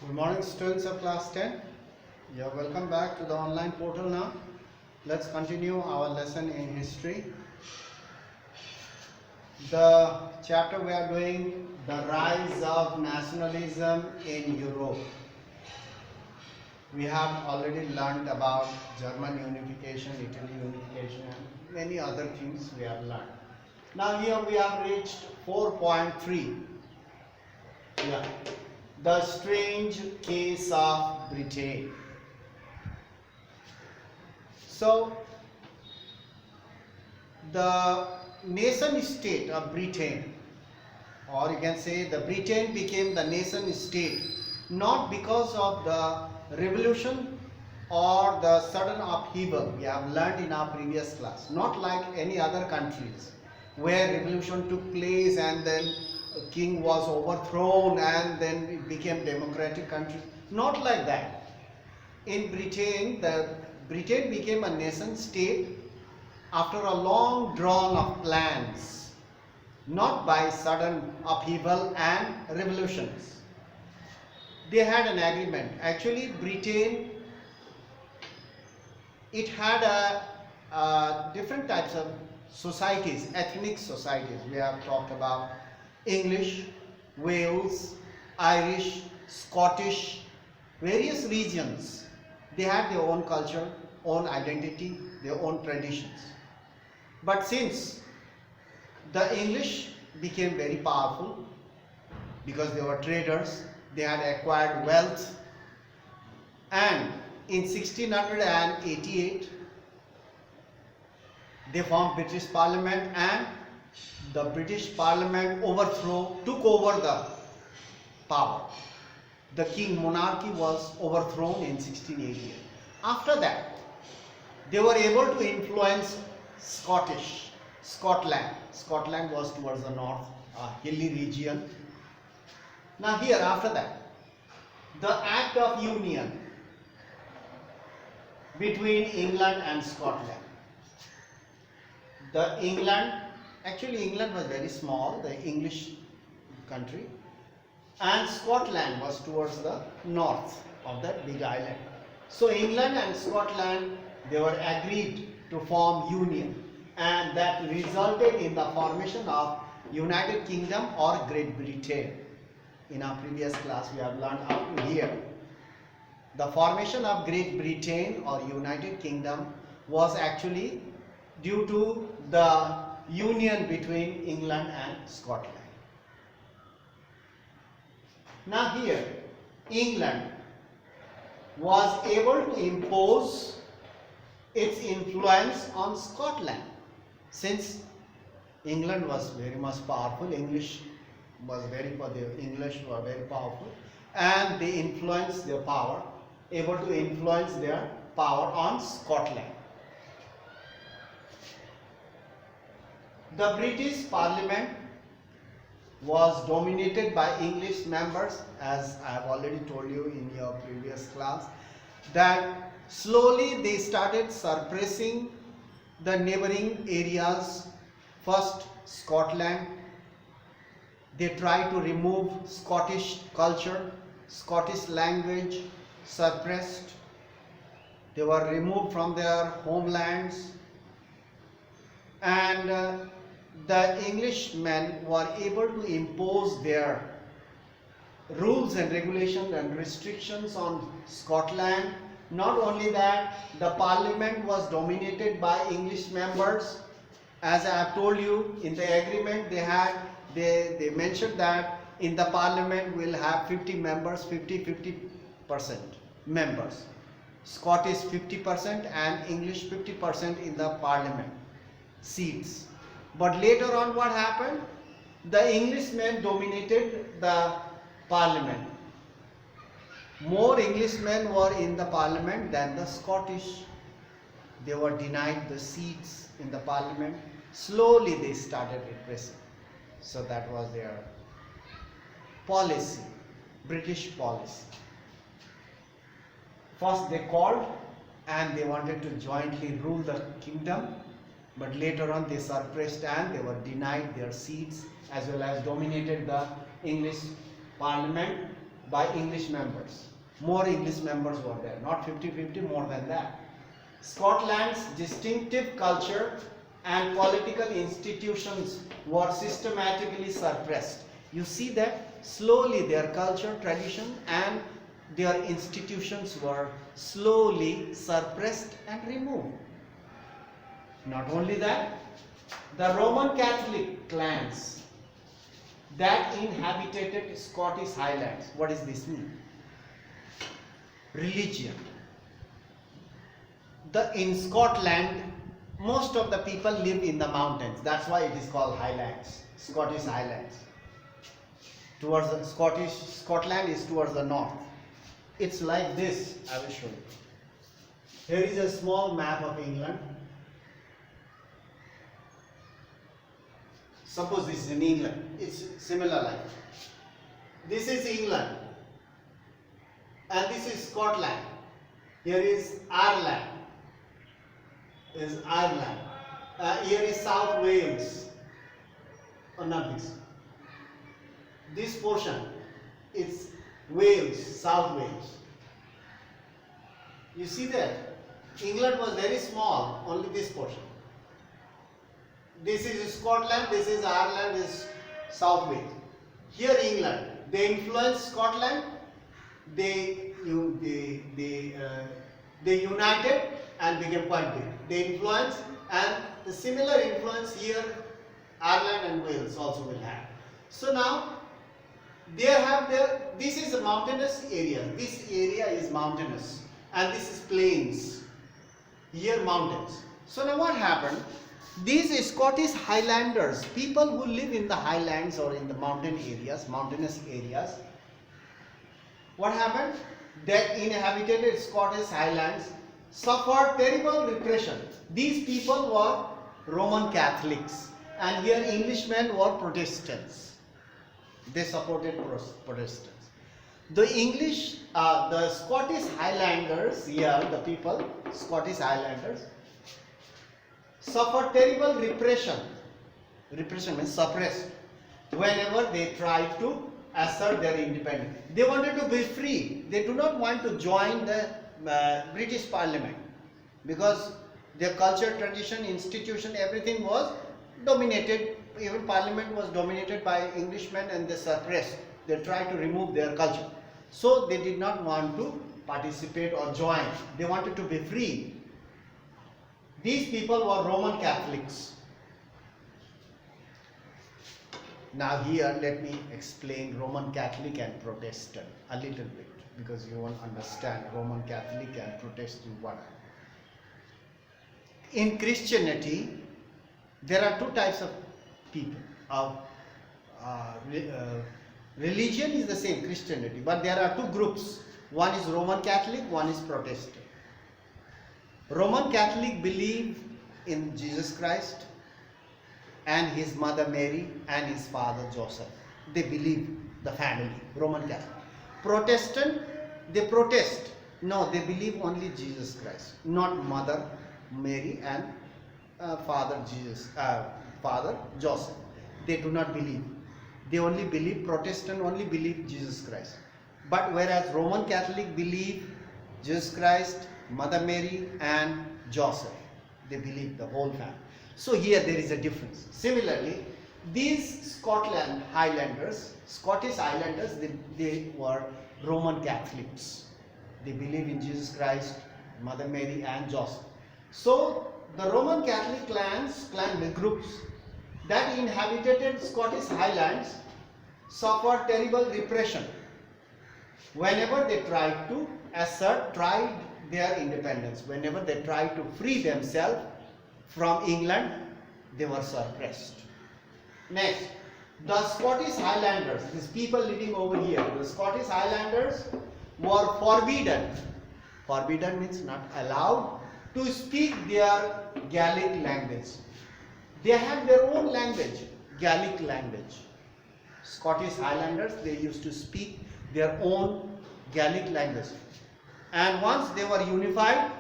Good morning, students of class 10. You are welcome back to the online portal now. Let's continue our lesson in history. The chapter we are doing, the rise of nationalism in Europe. We have already learned about German unification, Italy unification, and many other things we have learned. Now here we have reached 4.3. Yeah. The strange case of Britain. So, the nation state of Britain, or you can say the Britain became the nation state not because of the revolution or the sudden upheaval we have learned in our previous class, not like any other countries where revolution took place and then a king was overthrown and then it became democratic country. Not like that. In Britain, Britain became a nation state after a long drawn of plans, not by sudden upheaval and revolutions. They had an agreement. Actually, Britain, it had different types of societies, ethnic societies. We have talked about English, Wales, Irish, Scottish, various regions. They had their own culture, own identity, their own traditions. But since the English became very powerful because they were traders, they had acquired wealth, and in 1688 they formed British Parliament, and the British Parliament took over the power. The king monarchy was overthrown in 1688. After that, they were able to influence Scotland. Scotland was towards the north, a hilly region. Now here, after that, the Act of Union between England and Scotland. Actually England was very small, the English country, and Scotland was towards the north of that big island. So England and Scotland, they were agreed to form union, and that resulted in the formation of United Kingdom or Great Britain. In our previous class we have learned up to here. The formation of Great Britain or United Kingdom was actually due to the union between England and Scotland. Now here, England was able to impose its influence on Scotland. Since England was very much powerful, the English were very powerful, and they influenced their power, able to influence their power on Scotland. The British Parliament was dominated by English members, as I have already told you in your previous class, that slowly they started suppressing the neighboring areas. First, Scotland. They tried to remove Scottish culture, Scottish language, suppressed. They were removed from their homelands, and the Englishmen were able to impose their rules and regulations and restrictions on Scotland. Not only that, the parliament was dominated by English members. As I have told you, in the agreement they mentioned that in the parliament we'll have 50 members, 50% members. Scottish 50% and English 50% in the parliament seats. But later on what happened? The Englishmen dominated the parliament. More Englishmen were in the parliament than the Scottish. They were denied the seats in the parliament. Slowly they started repressing. So that was their policy, British policy. First they called and they wanted to jointly rule the kingdom, but later on they suppressed and they were denied their seats, as well as dominated the English parliament. by English members. More English members were there, not 50-50, more than that. Scotland's distinctive culture and political institutions were systematically suppressed. You see that slowly their culture, tradition and their institutions were slowly suppressed and removed. Not only that, the Roman Catholic clans that inhabited Scottish Highlands. What does this mean? Religion. In Scotland, most of the people live in the mountains. That's why it is called Highlands, Scottish Highlands. Towards the Scotland is towards the north. It's like this. I will show you. Here is a small map of England. Suppose this is in England. It's similar like this is England and this is Scotland. Here is Ireland. Here is South Wales. Or not this. This portion is Wales, South Wales. You see that England was very small, only this portion. This is Scotland, this is Ireland, this is South Wales. Here England, they influenced Scotland, they united and became quite big. They influenced, and the similar influence here Ireland and Wales also will have. So now they have this is a mountainous area. This area is mountainous and this is plains. Here mountains. So now what happened? These Scottish Highlanders, people who live in the highlands or in the mountainous areas, what happened? They inhabited Scottish Highlands, suffered terrible repression. These people were Roman Catholics and here Englishmen were Protestants. They supported Protestants. The Scottish Highlanders, here the people, Scottish Highlanders, suffered terrible repression. Repression means suppressed. Whenever they tried to assert their independence, they wanted to be free. They do not want to join the British Parliament because their culture, tradition, institution, everything was dominated. Even Parliament was dominated by Englishmen and they suppressed. They tried to remove their culture. So they did not want to participate or join. They wanted to be free. These people were Roman Catholics. Now here let me explain Roman Catholic and Protestant a little bit because you won't understand Roman Catholic and Protestant what. In Christianity, there are two types of people. Religion is the same, Christianity, but there are two groups. One is Roman Catholic, one is Protestant. Roman Catholic believe in Jesus Christ and his mother Mary and his father Joseph. They believe the family, Roman Catholic. Protestant, they protest. No, they believe only Jesus Christ, not mother Mary and father Joseph. They do not believe. They only believe, Protestant only believe Jesus Christ. But whereas Roman Catholic believe Jesus Christ, Mother Mary and Joseph. They believe the whole family. So here there is a difference. Similarly, these Scottish Highlanders, they were Roman Catholics. They believe in Jesus Christ, Mother Mary and Joseph. So the Roman Catholic clan groups that inhabited Scottish Highlands suffered terrible repression whenever they tried to tried their independence. Whenever they tried to free themselves from England, they were suppressed. Next, the Scottish Highlanders, these people living over here, the Scottish Highlanders were forbidden. Forbidden means not allowed to speak their Gaelic language. They had their own language, Gaelic language. Scottish Highlanders, they used to speak their own Gaelic language. And once they were unified,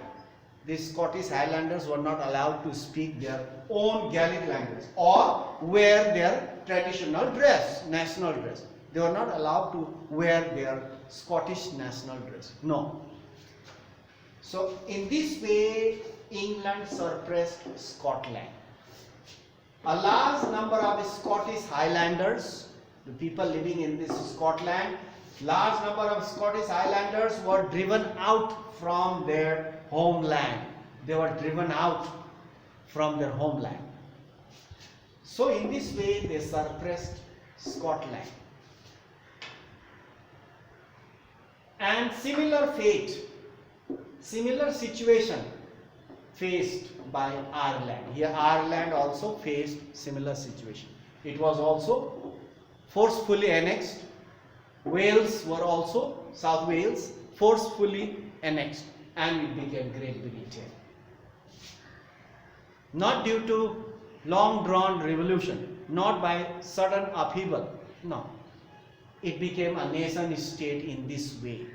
the Scottish Highlanders were not allowed to speak their own Gaelic language or wear their traditional dress, national dress. They were not allowed to wear their Scottish national dress. No. So in this way, England suppressed Scotland. A large number of Scottish Highlanders, the people living in this Scotland, large number of Scottish Highlanders were driven out from their homeland. They were driven out from their homeland. So in this way they suppressed Scotland. And similar fate, similar situation faced by Ireland. Here Ireland also faced similar situation. It was also forcefully annexed. Wales were also, South Wales, forcefully annexed, and it became Great Britain. Not due to long drawn revolution, not by sudden upheaval, no. It became a nation state in this way.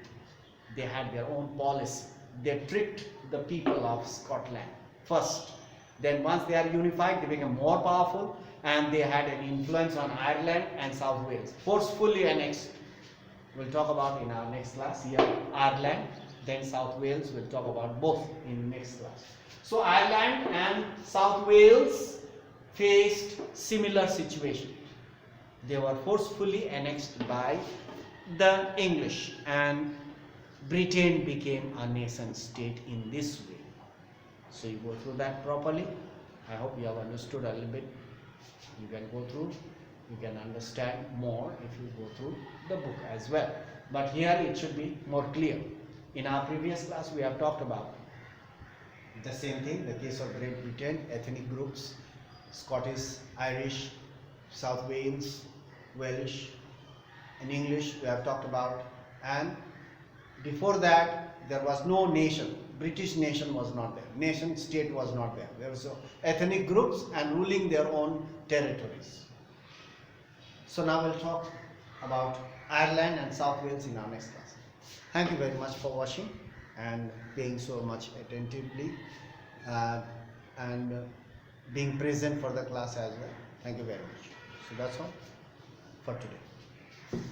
They had their own policy. They tricked the people of Scotland first. Then once they are unified, they became more powerful, and they had an influence on Ireland and South Wales. Forcefully annexed. We'll talk about in our next class. Here Ireland, then South Wales. We'll talk about both in next class. So Ireland and South Wales faced similar situation. They were forcefully annexed by the English, and Britain became a nation state in this way. So you go through that properly. I hope you have understood a little bit. You can go through, you can understand more if you go through the book as well. But here it should be more clear. In our previous class we have talked about the same thing, the case of Great Britain, ethnic groups, Scottish, Irish, South Wales, Welsh, and English we have talked about. And before that there was no nation. British nation was not there. Nation state was not there. There was ethnic groups and ruling their own territories. So now we'll talk about Ireland and South Wales in our next class. Thank you very much for watching and paying so much attentively and being present for the class as well. Thank you very much. So that's all for today.